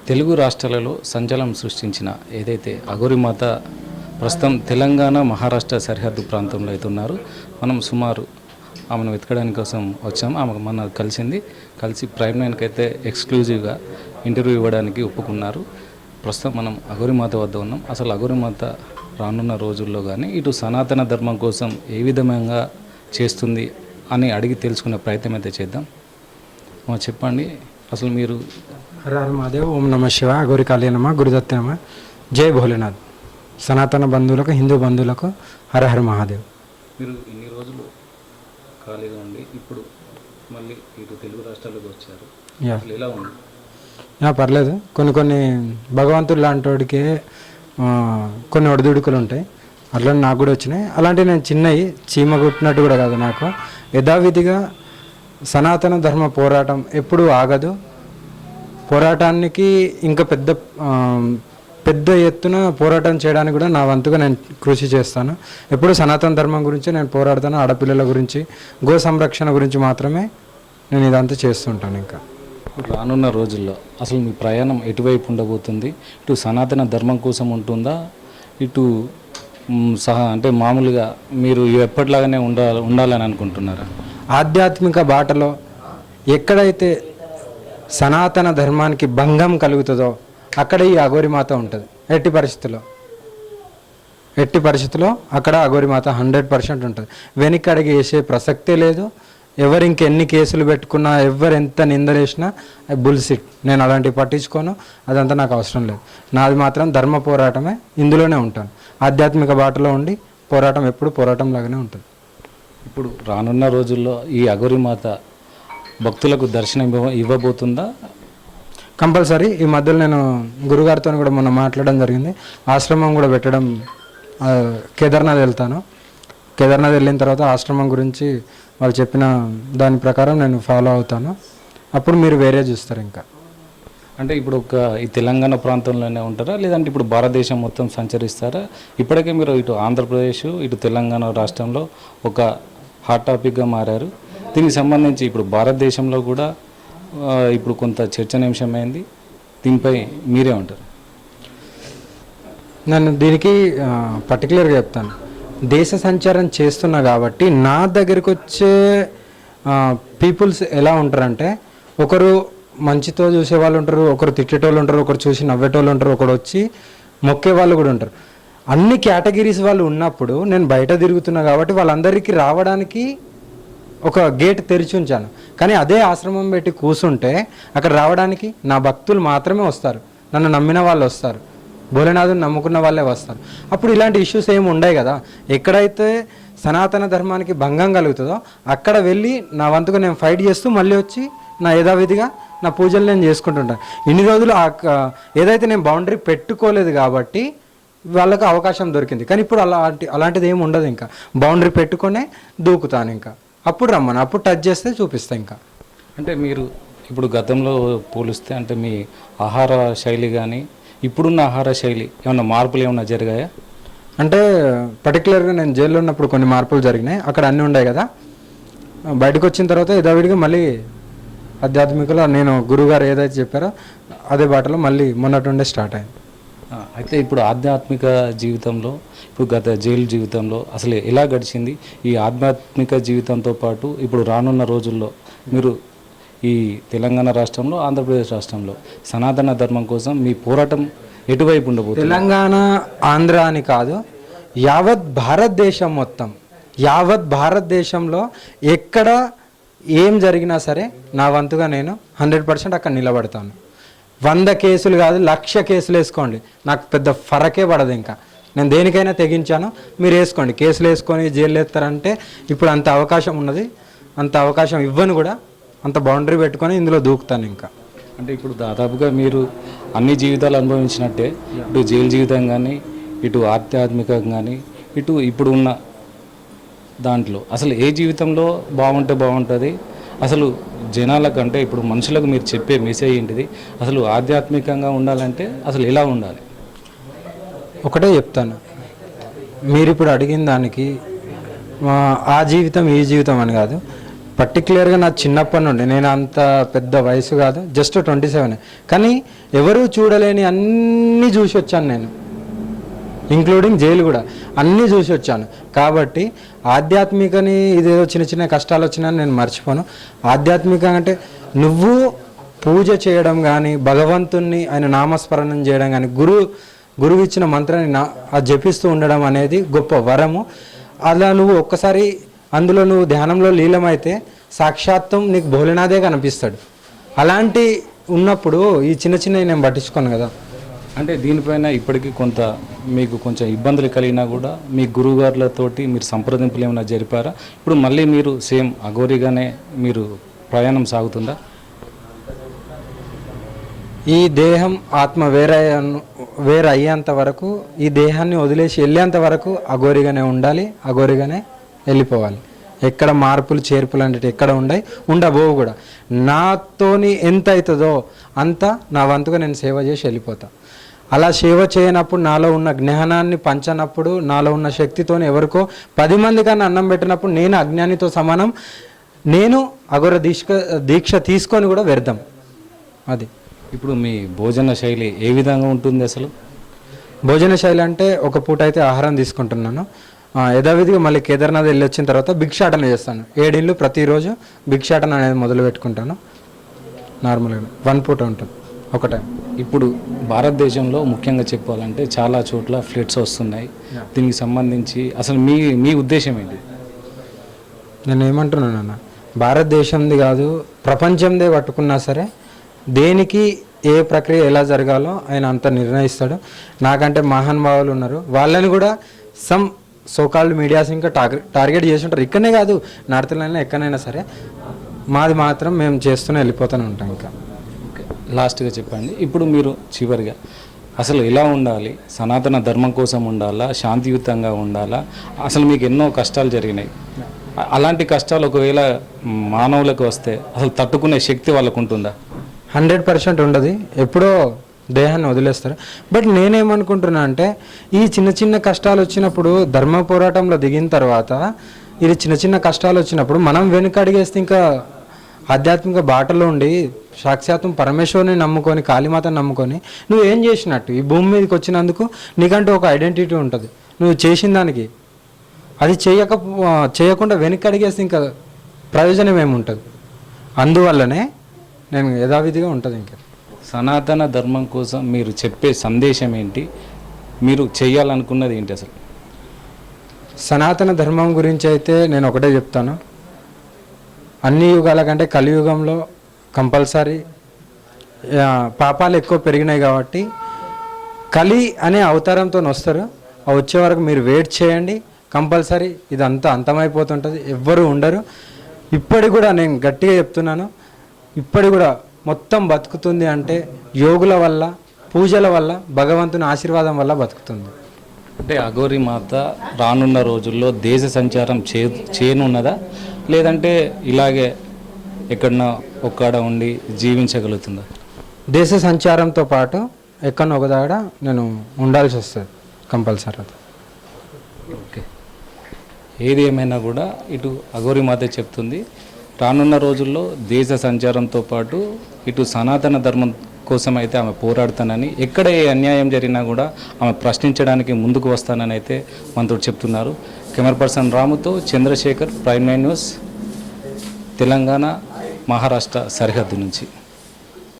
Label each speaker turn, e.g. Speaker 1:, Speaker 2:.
Speaker 1: తెలుగు రాష్ట్రాలలో సంచలనం సృష్టించిన ఏదైతే అఘోరిమాత ప్రస్తుతం తెలంగాణ మహారాష్ట్ర సరిహద్దు ప్రాంతంలో అయితే ఉన్నారు. మనం సుమారు ఆమెను వెతకడానికి కోసం వచ్చాము. ఆమె మన కలిసి ప్రైమ్ నైన్కి అయితే ఎక్స్క్లూజివ్గా ఇంటర్వ్యూ ఇవ్వడానికి ఒప్పుకున్నారు. ప్రస్తుతం మనం అఘోరిమాత వద్ద ఉన్నాం. అసలు అఘోరిమాత రానున్న రోజుల్లో కానీ ఇటు సనాతన ధర్మం కోసం ఏ విధంగా చేస్తుంది అని అడిగి తెలుసుకునే ప్రయత్నం అయితే చేద్దాం. చెప్పండి, అసలు మీరు
Speaker 2: హర హర మహాదేవ్, ఓం నమ శివ, అఘోరి కాళీ నమ, గురుదత్త నమ, జై భోలేనాథ్. సనాతన బంధువులకు, హిందూ బంధువులకు హర హర మహాదేవ్.
Speaker 1: మీరు ఇన్ని రోజులు ఖాళీగా ఉండి ఇప్పుడు మళ్ళీ ఇటు తెలుగు రాష్ట్రాలకు వచ్చారు. ఎలా ఉంది?
Speaker 2: పర్లేదు. కొన్ని భగవంతుడు లాంటి వాడికి కొన్ని ఒడిదుడుకులు ఉంటాయి. అట్లా నాకు కూడా వచ్చినాయి. అలాంటివి నేను చిన్నవి చీమ కుట్టినట్టు కూడా కాదు. నాకు యథావిధిగా సనాతన ధర్మ పోరాటం ఎప్పుడూ ఆగదు. పోరాటానికి ఇంకా పెద్ద ఎత్తున పోరాటం చేయడానికి కూడా నా వంతుగా నేను కృషి చేస్తాను. ఎప్పుడు సనాతన ధర్మం గురించి నేను పోరాడతాను. ఆడపిల్లల గురించి, గో సంరక్షణ గురించి మాత్రమే నేను ఇదంతా చేస్తుంటాను. ఇంకా
Speaker 1: రానున్న రోజుల్లో అసలు మీ ప్రయాణం ఎటువైపు ఉండబోతుంది? ఇటు సనాతన ధర్మం కోసం ఉంటుందా, ఇటు అంటే మామూలుగా మీరు ఎప్పటిలాగానే ఉండాలని అనుకుంటున్నారా?
Speaker 2: ఆధ్యాత్మిక బాటలో ఎక్కడైతే సనాతన ధర్మానికి భంగం కలుగుతుందో అక్కడ ఈ అఘోరిమాత ఉంటుంది. ఎట్టి పరిస్థితుల్లో అక్కడ అఘోరిమాత 100% ఉంటుంది. వెనక్కి అడిగి వేసే ప్రసక్తే లేదు. ఎవరు ఇంకెన్ని కేసులు పెట్టుకున్నా, ఎవరు ఎంత నిందలేసినా బుల్సిట్. నేను అలాంటివి పట్టించుకోను. అదంతా నాకు అవసరం లేదు. నాది మాత్రం ధర్మ పోరాటమే. ఇందులోనే ఉంటాను. ఆధ్యాత్మిక బాటలో ఉండి పోరాటం ఎప్పుడు పోరాటం లాగానే ఉంటుంది.
Speaker 1: ఇప్పుడు రానున్న రోజుల్లో ఈ అఘోరిమాత భక్తులకు దర్శనం ఇవ్వబోతుందా?
Speaker 2: కంపల్సరీ. ఈ మధ్యలో నేను గురుగారితో కూడా మొన్న మాట్లాడడం జరిగింది. ఆశ్రమం కూడా పెట్టడం, కేదార్నాథ్ వెళ్తాను. కేదార్నాథ్ వెళ్ళిన తర్వాత ఆశ్రమం గురించి వాళ్ళు చెప్పిన దాని ప్రకారం నేను ఫాలో అవుతాను. అప్పుడు మీరు వేరే చూస్తారు. ఇంకా
Speaker 1: అంటే ఇప్పుడు ఈ తెలంగాణ ప్రాంతంలోనే ఉంటారా, లేదంటే ఇప్పుడు భారతదేశం మొత్తం సంచరిస్తారా? ఇప్పటికే మీరు ఇటు ఆంధ్రప్రదేశ్, ఇటు తెలంగాణ రాష్ట్రంలో ఒక హాట్ టాపిక్గా మారారు. దీనికి సంబంధించి ఇప్పుడు భారతదేశంలో కూడా ఇప్పుడు కొంత చర్చనీయాంశమైంది. దీనిపై మీరే ఉంటారు?
Speaker 2: నేను దీనికి పర్టికులర్గా చెప్తాను. దేశ సంచారం చేస్తున్నా కాబట్టి నా దగ్గరికి వచ్చే పీపుల్స్ ఎలా ఉంటారంటే, ఒకరు మంచితో చూసే వాళ్ళు ఉంటారు, ఒకరు తిట్టేటోళ్ళు ఉంటారు, ఒకరు చూసి నవ్వేటోళ్ళు ఉంటారు, ఒకరు వచ్చి మొక్కే వాళ్ళు కూడా ఉంటారు. అన్ని కేటగిరీస్ వాళ్ళు ఉన్నప్పుడు నేను బయట తిరుగుతున్నా కాబట్టి వాళ్ళందరికీ రావడానికి ఒక గేట్ తెరిచి ఉంచాను. కానీ అదే ఆశ్రమం పెట్టి కూర్చుంటే అక్కడ రావడానికి నా భక్తులు మాత్రమే వస్తారు. నన్ను నమ్మిన వాళ్ళు వస్తారు, భోలేనాథుని నమ్ముకున్న వాళ్ళే వస్తారు. అప్పుడు ఇలాంటి ఇష్యూస్ ఏమి ఉండవు కదా. ఎక్కడైతే సనాతన ధర్మానికి భంగం కలుగుతుందో అక్కడ వెళ్ళి నా వంతుగా నేను ఫైట్ చేస్తూ మళ్ళీ వచ్చి నా యథావిధిగా నా పూజలు నేను చేసుకుంటుంటాను. ఇన్ని రోజులు ఏదైతే నేను బౌండరీ పెట్టుకోలేదు కాబట్టి వాళ్ళకు అవకాశం దొరికింది. కానీ ఇప్పుడు అలాంటిది ఏమి ఉండదు. ఇంకా బౌండరీ పెట్టుకొనే దూకుతాను. ఇంకా అప్పుడు రమ్మను, అప్పుడు టచ్ చేస్తే చూపిస్తా. ఇంకా
Speaker 1: అంటే మీరు ఇప్పుడు గతంలో పోలిస్తే అంటే మీ ఆహార శైలి కానీ ఇప్పుడున్న ఆహార శైలి ఏమన్నా మార్పులు ఏమన్నా జరిగాయా?
Speaker 2: అంటే పర్టికులర్గా నేను జైల్లో ఉన్నప్పుడు కొన్ని మార్పులు జరిగినాయి. అక్కడ అన్నీ ఉన్నాయి కదా. బయటకు వచ్చిన తర్వాత యథావిడిగా మళ్ళీ ఆధ్యాత్మికలో నేను గురువుగారు ఏదైతే చెప్పారో అదే బాటలో మళ్ళీ మొన్నటి నుండే స్టార్ట్ అయింది.
Speaker 1: అయితే ఇప్పుడు ఆధ్యాత్మిక జీవితంలో, ఇప్పుడు గత జైలు జీవితంలో అసలు ఎలా గడిచింది? ఈ ఆధ్యాత్మిక జీవితంతో పాటు ఇప్పుడు రానున్న రోజుల్లో మీరు ఈ తెలంగాణ రాష్ట్రంలో, ఆంధ్రప్రదేశ్ రాష్ట్రంలో సనాతన ధర్మం కోసం మీ పోరాటం ఎటువైపు ఉండబోతుంది?
Speaker 2: తెలంగాణ, ఆంధ్ర అని కాదు, యావత్ భారతదేశం మొత్తం, యావత్ భారతదేశంలో ఎక్కడ ఏం జరిగినా సరే నా వంతుగా నేను 100% అక్కడ నిలబడతాను. 100 కేసులు కాదు, 1,00,000 కేసులు వేసుకోండి, నాకు పెద్ద ఫరకే పడదు. ఇంకా నేను దేనికైనా తెగించాను. మీరు వేసుకోండి, కేసులు వేసుకొని జైలు వేస్తారంటే ఇప్పుడు అంత అవకాశం ఉన్నది. అంత అవకాశం ఇవ్వను కూడా. అంత బౌండరీ పెట్టుకొని ఇందులో దూకుతాను. ఇంకా
Speaker 1: అంటే ఇప్పుడు దాదాపుగా మీరు అన్ని జీవితాలు అనుభవించినట్టే, ఇటు జైలు జీవితం కానీ, ఇటు ఆధ్యాత్మికంగా కానీ, ఇటు ఇప్పుడు ఉన్న దాంట్లో అసలు ఏ జీవితంలో బాగుంటుంది? అసలు జనాలకంటే ఇప్పుడు మనుషులకు మీరు చెప్పే మెసేజ్ ఏంటిది? అసలు ఆధ్యాత్మికంగా ఉండాలంటే అసలు ఎలా ఉండాలి?
Speaker 2: ఒకటే చెప్తాను. మీరు ఇప్పుడు అడిగిన దానికి ఆ జీవితం ఈ జీవితం అని కాదు. పర్టికులర్గా నా చిన్నప్పటి నుండి, నేను అంత పెద్ద వయసు కాదు, జస్ట్ 27, కానీ ఎవరూ చూడలేని అన్నీ చూసి వచ్చాను నేను, ఇంక్లూడింగ్ జైలు కూడా అన్నీ చూసి వచ్చాను. కాబట్టి ఆధ్యాత్మికని ఇదేదో చిన్న చిన్న కష్టాలు వచ్చినా నేను మర్చిపోను. ఆధ్యాత్మిక అంటే నువ్వు పూజ చేయడం కానీ, భగవంతుణ్ణి ఆయన నామస్మరణం చేయడం కానీ, గురువు ఇచ్చిన మంత్రాన్ని అది జపిస్తూ ఉండడం అనేది గొప్ప వరము. అలా నువ్వు ఒక్కసారి అందులో నువ్వు ధ్యానంలో లీలమైతే సాక్షాత్తం నీకు భోలేనాథే కనిపిస్తాడు. అలాంటి ఉన్నప్పుడు ఈ చిన్న చిన్నవి నేను పట్టించుకోను కదా.
Speaker 1: అంటే దీనిపైన ఇప్పటికీ కొంత మీకు కొంచెం ఇబ్బందులు కలిగినా కూడా మీ గురువుగారులతోటి మీరు సంప్రదింపులు ఏమైనా జరిపారా? ఇప్పుడు మళ్ళీ మీరు సేమ్ అఘోరిగానే మీరు ప్రయాణం సాగుతుందా?
Speaker 2: ఈ దేహం ఆత్మ వేరే అయ్యేంత వరకు, ఈ దేహాన్ని వదిలేసి వెళ్ళేంత వరకు అఘోరిగానే ఉండాలి, అఘోరిగానే వెళ్ళిపోవాలి. ఎక్కడ మార్పులు చేర్పులు అంటే ఎక్కడ ఉండబోవు కూడా. నాతోని ఎంత అవుతుందో అంత నా వంతుగా నేను సేవ చేసి వెళ్ళిపోతా. అలా సేవ చేయనప్పుడు, నాలో ఉన్న జ్ఞానాన్ని పంచనప్పుడు, నాలో ఉన్న శక్తితో ఎవరికో 10 మంది కన్నా అన్నం పెట్టినప్పుడు నేను అజ్ఞానితో సమానం. నేను అఘోర దీక్ష తీసుకొని కూడా వ్యర్థం. అది
Speaker 1: ఇప్పుడు మీ భోజన శైలి ఏ విధంగా ఉంటుంది అసలు?
Speaker 2: భోజన శైలి అంటే ఒక పూట అయితే ఆహారం తీసుకుంటున్నాను. యథావిధిగా మళ్ళీ కేదార్నాథ్ వెళ్ళి వచ్చిన తర్వాత భిక్షాటన చేస్తాను. 7 ఇళ్ళు ప్రతిరోజు భిక్షాటన అనేది మొదలు పెట్టుకుంటాను. నార్మల్గా 1 పూట ఉంటుంది, ఒక టైం.
Speaker 1: ఇప్పుడు భారతదేశంలో ముఖ్యంగా చెప్పాలంటే చాలా చోట్ల ఫ్లడ్స్ వస్తున్నాయి. దీనికి సంబంధించి అసలు మీ ఉద్దేశం ఏంటి?
Speaker 2: నేను ఏమంటున్నానన్న, భారతదేశంది కాదు ప్రపంచందే పట్టుకున్నా సరే దేనికి ఏ ప్రక్రియ ఎలా జరగాలో ఆయన అంత నిర్ణయిస్తాడు. నాకంటే మహానుభావులు ఉన్నారు, వాళ్ళని కూడా సమ్ సోకాల్డ్ మీడియాస్ ఇంకా టార్గెట్ చేసి ఉంటారు. ఇక్కడనే కాదు, నార్త్ లైన్లో ఎక్కడైనా సరే మాది మాత్రం మేము చేస్తూనే వెళ్ళిపోతూనే ఉంటాం. ఇంకా
Speaker 1: లాస్ట్గా చెప్పండి, ఇప్పుడు మీరు చివరిగా అసలు ఎలా ఉండాలి? సనాతన ధర్మం కోసం ఉండాలా, శాంతియుతంగా ఉండాలా? అసలు మీకు ఎన్నో కష్టాలు జరిగినాయి. అలాంటి కష్టాలు ఒకవేళ మానవులకు వస్తే అసలు తట్టుకునే శక్తి వాళ్ళకు ఉంటుందా?
Speaker 2: 100% ఉండదు. ఎప్పుడో దేహాన్ని వదిలేస్తారు. బట్ నేనేమనుకుంటున్నా అంటే ఈ చిన్న చిన్న కష్టాలు వచ్చినప్పుడు, ధర్మ పోరాటంలో దిగిన తర్వాత ఇది చిన్న చిన్న కష్టాలు వచ్చినప్పుడు మనం వెనుకడిగేస్తే ఇంకా ఆధ్యాత్మిక బాటలో ఉండి సాక్షాత్తం పరమేశ్వరుని నమ్ముకొని, కాళీమాతను నమ్ముకొని నువ్వు ఏం చేసినట్టు? ఈ భూమి మీదకి వచ్చినందుకు నీకంటూ ఒక ఐడెంటిటీ ఉంటుంది. నువ్వు చేసిన దానికి అది చేయకుండా వెనకడిగేస్తే ఇంకా ప్రయోజనం ఏముంటుంది? అందువల్లనే నేను యథావిధిగా ఉంటుంది. ఇంకా
Speaker 1: సనాతన ధర్మం కోసం మీరు చెప్పే సందేశం ఏంటి? మీరు చేయాలనుకున్నది ఏంటి అసలు?
Speaker 2: సనాతన ధర్మం గురించి అయితే నేను ఒకటే చెప్తాను, అన్ని యుగాల కంటే కలియుగంలో కంపల్సరీ పాపాలు ఎక్కువ పెరిగినాయి కాబట్టి కలి అనే అవతారంతో వస్తారు. ఆ వచ్చే వరకు మీరు వెయిట్ చేయండి, కంపల్సరీ ఇదంతా అంతమైపోతుంటుంది, ఎవ్వరూ ఉండరు. ఇప్పటికి కూడా నేను గట్టిగా చెప్తున్నాను, ఇప్పటికి కూడా మొత్తం బతుకుతుంది అంటే యోగుల వల్ల, పూజల వల్ల, భగవంతుని ఆశీర్వాదం వల్ల బతుకుతుంది.
Speaker 1: అంటే అఘోరి మాత రానున్న రోజుల్లో దేశ సంచారం చేయనున్నదా, లేదంటే ఇలాగే ఎక్కడన్నా ఒక్కడ ఉండి జీవించగలుగుతుందా?
Speaker 2: దేశ సంచారంతో పాటు ఎక్కడో ఒక దగ్గర నేను ఉండాల్సి వస్తుంది కంపల్సరీ.
Speaker 1: ఓకే, ఏది ఏమైనా కూడా ఇటు అఘోరి మాత చెప్తుంది, రానున్న రోజుల్లో దేశ సంచారంతో పాటు ఇటు సనాతన ధర్మం కోసం అయితే ఆమె పోరాడుతానని, ఎక్కడ ఏ అన్యాయం జరిగినా కూడా ఆమె ప్రశ్నించడానికి ముందుకు వస్తానని అయితే మనతో చెప్తున్నారు. కెమెరా పర్సన్ రాముతో చంద్రశేఖర్, ప్రైమ్9 న్యూస్, తెలంగాణ మహారాష్ట్ర సరిహద్దు నుంచి.